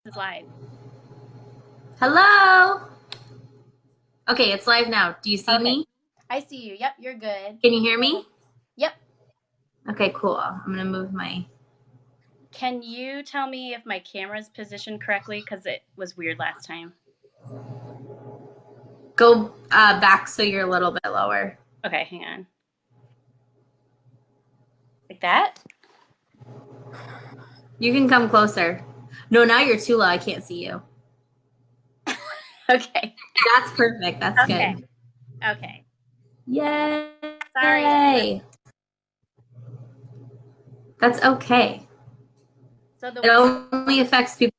Is live. Hello. Okay, it's live now. Do you see Okay. me? I see you. Yep, you're good. Can you hear me? Yep. Okay, cool. I'm gonna move my. Can you tell me if my camera's positioned correctly? Because it was weird last time. Go back so you're a little bit lower. Okay, hang on. Like that? You can come closer. No, now you're too low. I can't see you. Okay. That's perfect. That's Okay. good. Okay. Sorry. Yay. That's okay. So the It way only affects people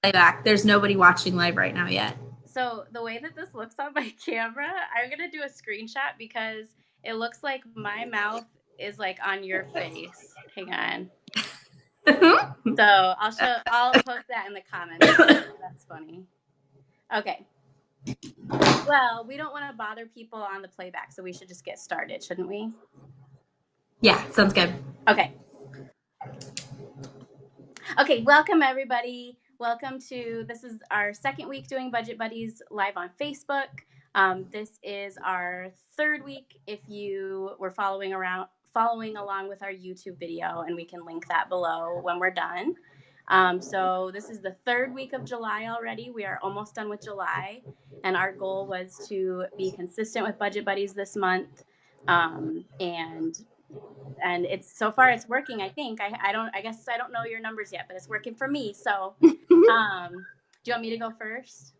playback. There's nobody watching live right now yet. that this looks on my camera, I'm gonna do a screenshot because it looks like my mouth is like on your face. Hang on. So I'll post that in the comments. That's funny. Okay. Well, we don't want to bother people on the playback, so we should just get started, shouldn't we? Yeah, sounds good. Okay. Okay, welcome everybody. This is our second week doing Budget Buddies live on Facebook. This is our third week if you were following along with our YouTube video, and we can link that below when we're done. So this is the third week of July already. We are almost done with July, and our goal was to be consistent with Budget Buddies this month. And it's so far it's working. I think I guess I don't know your numbers yet, but it's working for me. So do you want me to go first?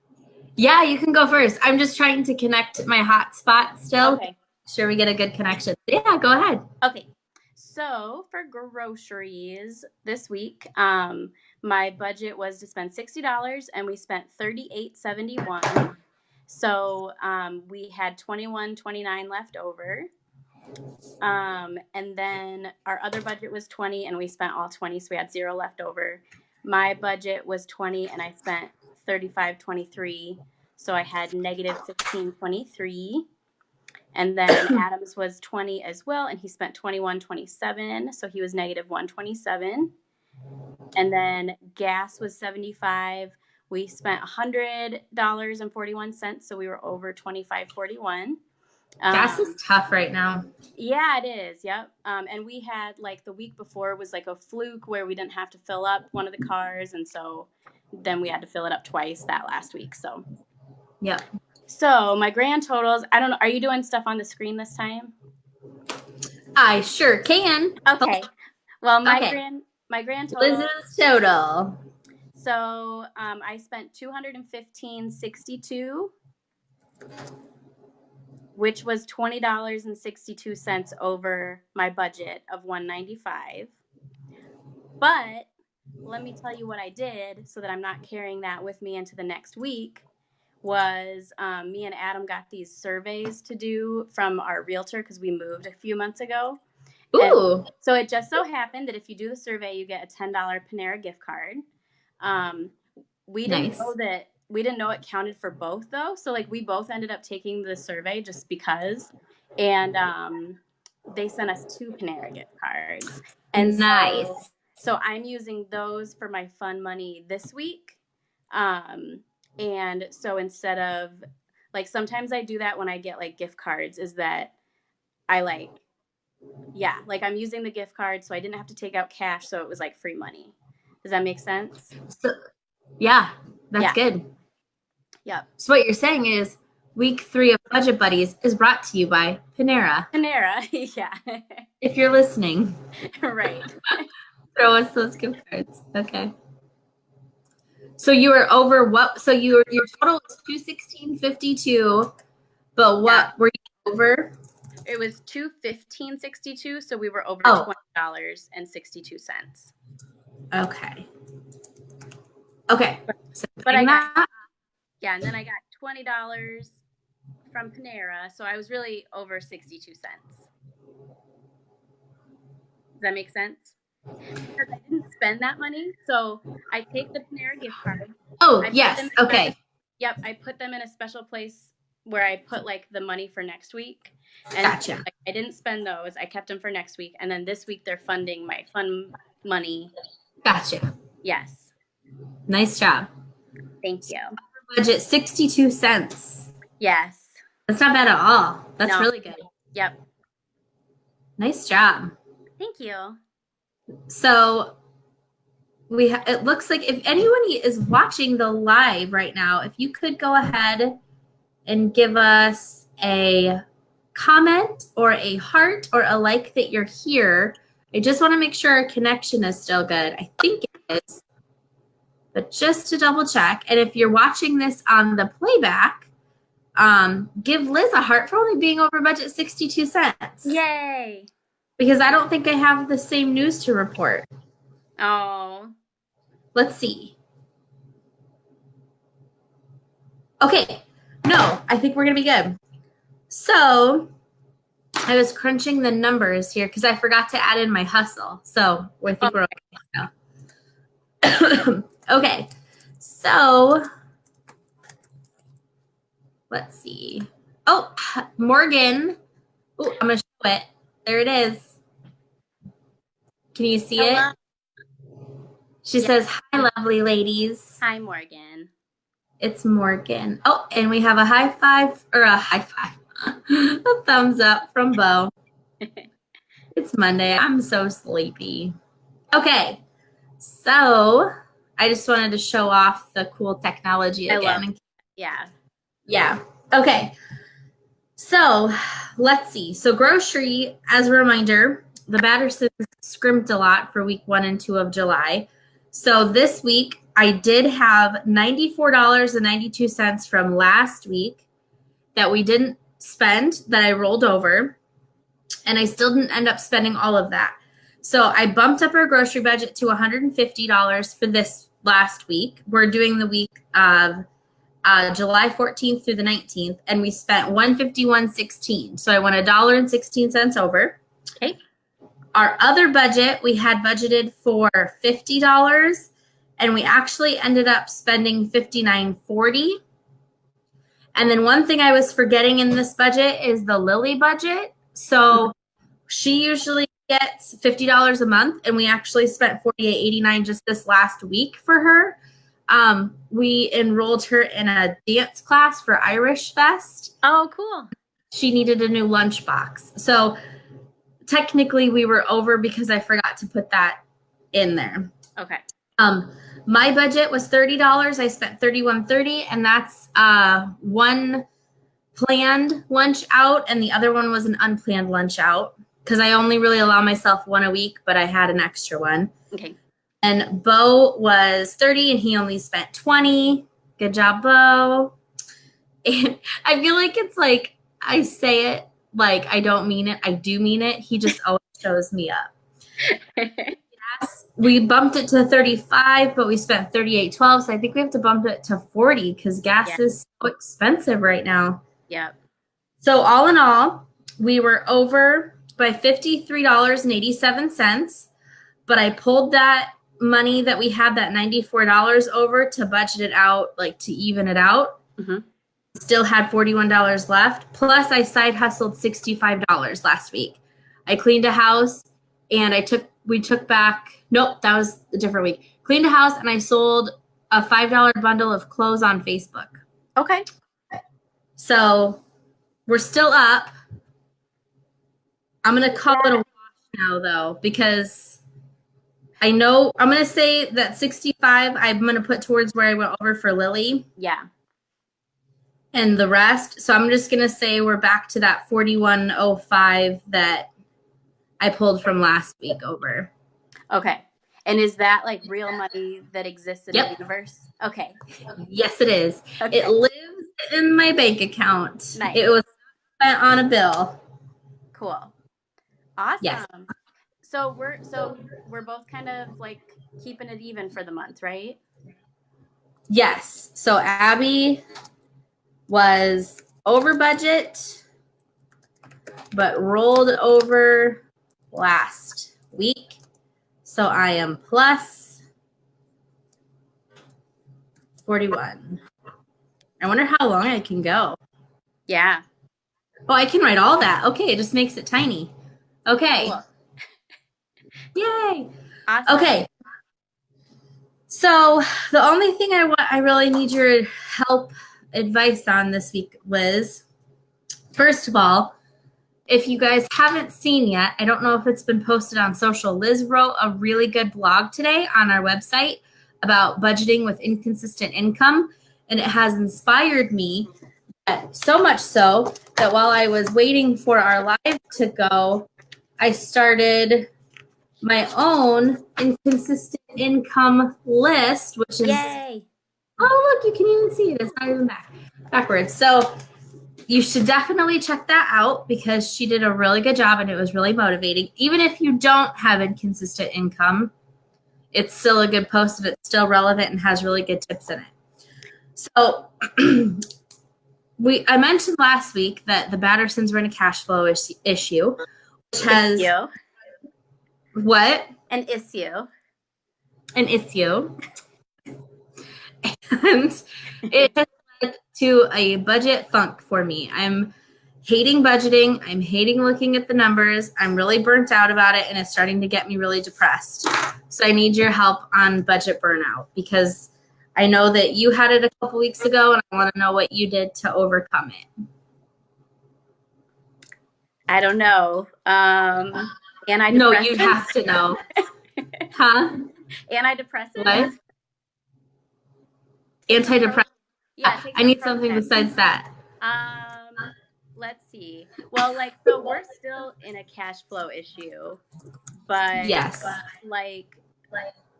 Yeah, you can go first. I'm just trying to connect my hotspot still. Okay. Sure we get a good connection. Yeah, go ahead. Okay. So for groceries this week, my budget was to spend $60 and we spent $38.71. So we had $21.29 left over. And then our other budget was 20 and we spent all 20, so we had 0 left over. My budget was 20 and I spent 35.23, so I had negative 15.23. And then Adams was 20 as well, and he spent 21.27, so he was negative 127. And then gas was 75. We spent $100.41, so we were over 25.41. Gas is tough right now. Yeah, it is. Yep. And we had like the week before was like a fluke where we didn't have to fill up one of the cars, and so then we had to fill it up twice that last week. So Yep. So my grand totals, I don't know, are you doing stuff on the screen this time? I sure can. Okay. Well, my Okay. grand total. Liz's total. So I spent $215.62, which was $20.62 over my budget of $195. But let me tell you what I did so that I'm not carrying that with me into the next week. Was me and Adam got these surveys to do from our realtor because we moved a few months ago. Ooh. And so it just so happened that if you do the survey, you get a $10 Panera gift card. We didn't know it counted for both though. So like we both ended up taking the survey just because, and they sent us 2 Panera gift cards. And nice. So I'm using those for my fun money this week. And so instead of like, sometimes I do that when I get like gift cards, is that I like I'm using the gift card so I didn't have to take out cash, so it was like free money. Does that make sense? So, yeah, that's good. Yep. So what you're saying is week 3 of Budget Buddies is brought to you by Panera. Yeah. If you're listening. Right. Throw us those gift cards. Okay. So you were over what? So your total was $216.52, but what were you over? It was $215.62, so we were over $20.62. Okay. Okay. So but and then I got $20 from Panera, so I was really over 62 cents. Does that make sense? Because I didn't spend that money, so I take the Panera gift card. Oh, yes. Okay. Yep, I put them in a special place where I put like the money for next week. And gotcha. Like, I didn't spend those. I kept them for next week, and then this week they're funding my fun money. Gotcha. Yes. Nice job. Thank you. Budget 62 cents. Yes. That's not bad at all. That's really good. Yep. Nice job. Thank you. So it looks like if anyone is watching the live right now, if you could go ahead and give us a comment or a heart or a like that you're here. I just want to make sure our connection is still good. I think it is, but just to double check. And if you're watching this on the playback, give Liz a heart for only being over budget 62 cents. Yay. Because I don't think I have the same news to report. Oh. Let's see. Okay. No, I think we're going to be good. So I was crunching the numbers here because I forgot to add in my hustle. So I think we're okay now. Okay. So let's see. Oh, Morgan. Oh, I'm going to show it. There it is. Can you see it? She says, hi, lovely ladies. Hi, Morgan. It's Morgan. Oh, and we have a high five, or a high five. A thumbs up from Bo. It's Monday. I'm so sleepy. Okay. So I just wanted to show off the cool technology again. Yeah. Okay. So let's see. So grocery, as a reminder, the Battersons scrimped a lot for week 1 and 2 of July. So this week I did have $94.92 from last week that we didn't spend, that I rolled over, and I still didn't end up spending all of that. So I bumped up our grocery budget to $150 for this last week. We're doing the week of July 14th through the 19th, and we spent $151.16. So I went $1.16 over. Okay. Our other budget, we had budgeted for $50, and we actually ended up spending $59.40. And then one thing I was forgetting in this budget is the Lily budget. So she usually gets $50 a month, and we actually spent $48.89 just this last week for her. We enrolled her in a dance class for Irish Fest. Oh, cool. She needed a new lunchbox. So technically we were over because I forgot to put that in there. Okay. My budget was $30. I spent $31.30, and that's one planned lunch out, and the other one was an unplanned lunch out because I only really allow myself one a week, but I had an extra one. Okay. And Bo was 30, and he only spent 20. Good job, Bo. And I feel like it's like I say it like I don't mean it. I do mean it. He just always shows me up. Yes, we bumped it to 35, but we spent $38.12. So I think we have to bump it to 40 because gas is so expensive right now. Yep. So all in all, we were over by $53.87, but I pulled that money that we had, that $94 over, to budget it out, like to even it out. Mm-hmm. Still had $41 left. Plus I side hustled $65 last week. I cleaned a house, and we took back, nope, that was a different week. Cleaned a house, and I sold a $5 bundle of clothes on Facebook. Okay. So we're still up. I'm going to call it a wash now, though, because I know I'm going to say that 65 I'm going to put towards where I went over for Lily. Yeah. And the rest. So I'm just going to say we're back to that 4105 that I pulled from last week over. Okay. And is that like real money that exists in the universe? Okay. Yes, it is. Okay. It lives in my bank account. Nice. It was spent on a bill. Cool. Awesome. Yes. So we're both kind of like keeping it even for the month, right? Yes. So Abby was over budget, but rolled over last week. So I am plus 41. I wonder how long I can go. Yeah. Oh, I can write all that. Okay, it just makes it tiny. Okay. Cool. Yay. Awesome. Okay. So the only thing I really need your help, advice on this week, Liz. First of all, if you guys haven't seen yet, I don't know if it's been posted on social. Liz wrote a really good blog today on our website about budgeting with inconsistent income, and it has inspired me so much so that while I was waiting for our live to go, I started my own inconsistent income list, which is Yay! oh, look, you can even see it. It's not even backwards. So you should definitely check that out because she did a really good job and it was really motivating. Even if you don't have inconsistent income, it's still a good post and it's still relevant and has really good tips in it. So I mentioned last week that the Battersons were in a cash flow issue, which has Issue. what? An issue. An issue. And it has led to a budget funk for me. I'm hating budgeting. I'm hating looking at the numbers. I'm really burnt out about it, and it's starting to get me really depressed. So I need your help on budget burnout because I know that you had it a couple weeks ago, and I want to know what you did to overcome it. I don't know. Antidepressants? No, you have to know. Huh? Antidepressants? What? Antidepressant. Yeah, I need something besides that. Let's see. Well, like, so we're still in a cash flow issue, but yes, like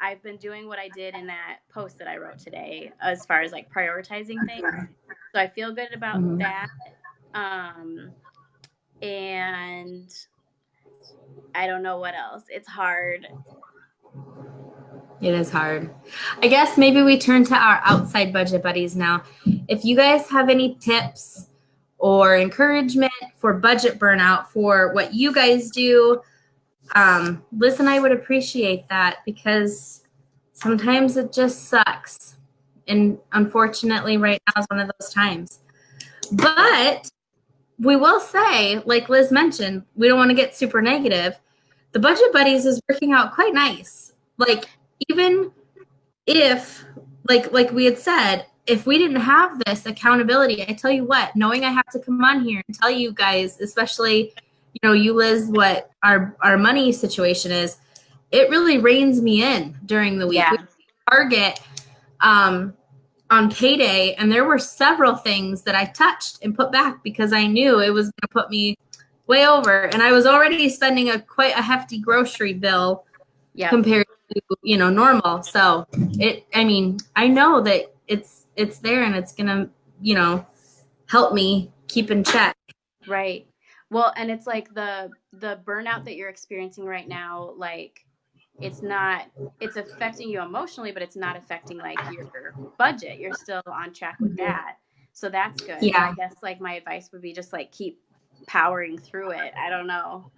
I've been doing what I did in that post that I wrote today as far as like prioritizing things. So I feel good about that. And I don't know what else. It's hard. It is hard. I guess maybe we turn to our outside budget buddies now. If you guys have any tips or encouragement for budget burnout for what you guys do, Liz and I would appreciate that because sometimes it just sucks. And unfortunately, right now is one of those times. But we will say, like Liz mentioned, we don't want to get super negative. The budget buddies is working out quite nice. Like, even if, like we had said, if we didn't have this accountability, I tell you what, knowing I have to come on here and tell you guys, especially, you, Liz, what our money situation is, it really reins me in during the week. Yeah. We Target on payday, and there were several things that I touched and put back because I knew it was going to put me way over, and I was already spending quite a hefty grocery bill compared to normal. So I know that it's there and it's gonna help me keep in check. Right. Well, and it's like the burnout that you're experiencing right now, like it's affecting you emotionally, but it's not affecting like your budget. You're still on track with that. So that's good. Yeah. I guess like my advice would be just like keep powering through it. I don't know.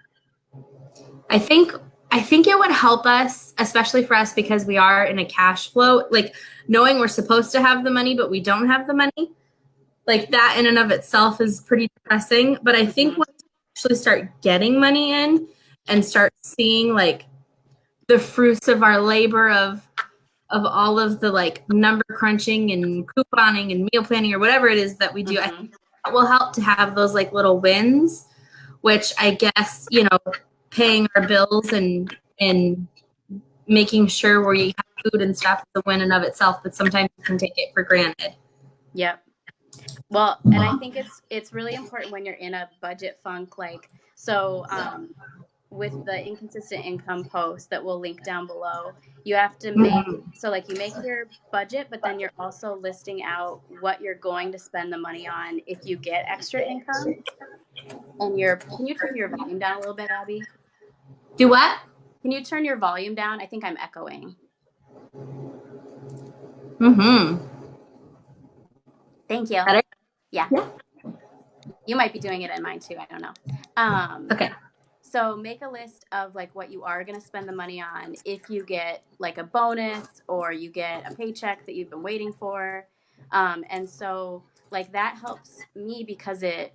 I think it would help us, especially for us, because we are in a cash flow, like knowing we're supposed to have the money, but we don't have the money. Like that in and of itself is pretty depressing. But I think once we actually start getting money in and start seeing like the fruits of our labor of all of the like number crunching and couponing and meal planning or whatever it is that we do, I think that will help to have those like little wins, which I guess, paying our bills and making sure we have food and stuff is a win in of itself, but sometimes you can take it for granted. Yep. Well, and I think it's really important when you're in a budget funk, like, so with the inconsistent income post that we'll link down below, you have to make, so like you make your budget, but then you're also listing out what you're going to spend the money on if you get extra income. And can you turn your volume down a little bit, Abby? Do what? Can you turn your volume down? I think I'm echoing. Thank you. Better? Yeah. You might be doing it in mine too. I don't know. Okay. So make a list of like what you are going to spend the money on if you get like a bonus or you get a paycheck that you've been waiting for. And so like that helps me because it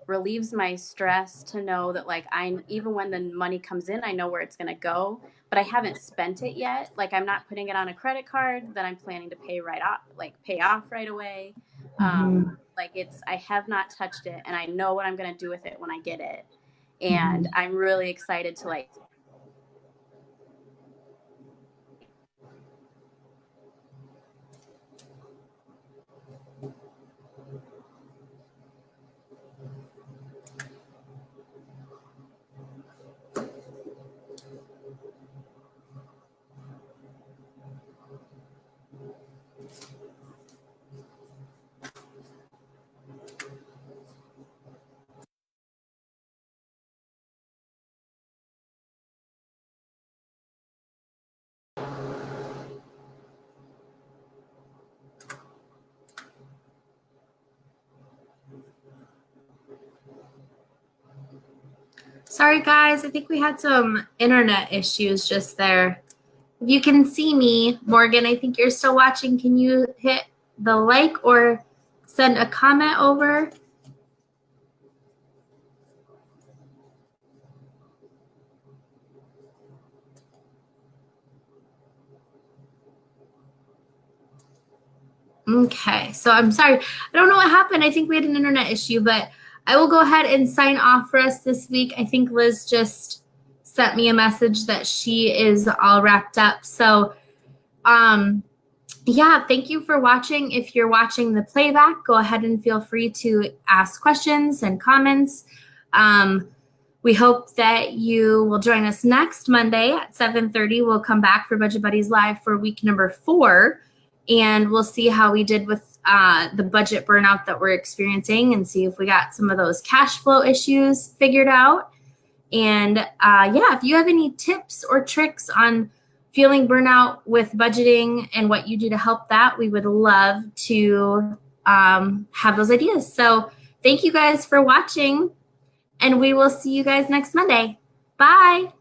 relieves my stress to know that like even when the money comes in, I know where it's going to go. but I haven't spent it yet. Like I'm not putting it on a credit card that I'm planning to pay off right away. Like I have not touched it, and I know what I'm going to do with it when I get it. And I'm really excited to like Sorry, guys. I think we had some internet issues just there. If you can see me, Morgan, I think you're still watching. Can you hit the like or send a comment over? Okay, so I'm sorry. I don't know what happened. I think we had an internet issue, but I will go ahead and sign off for us this week. I think Liz just sent me a message that she is all wrapped up. So, yeah, thank you for watching. If you're watching the playback, go ahead and feel free to ask questions and comments. We hope that you will join us next Monday at 7:30. We'll come back for Budget Buddies Live for week number 4, and we'll see how we did with the budget burnout that we're experiencing and see if we got some of those cash flow issues figured out. And yeah, if you have any tips or tricks on feeling burnout with budgeting and what you do to help that, we would love to have those ideas. So thank you guys for watching, and we will see you guys next Monday. Bye.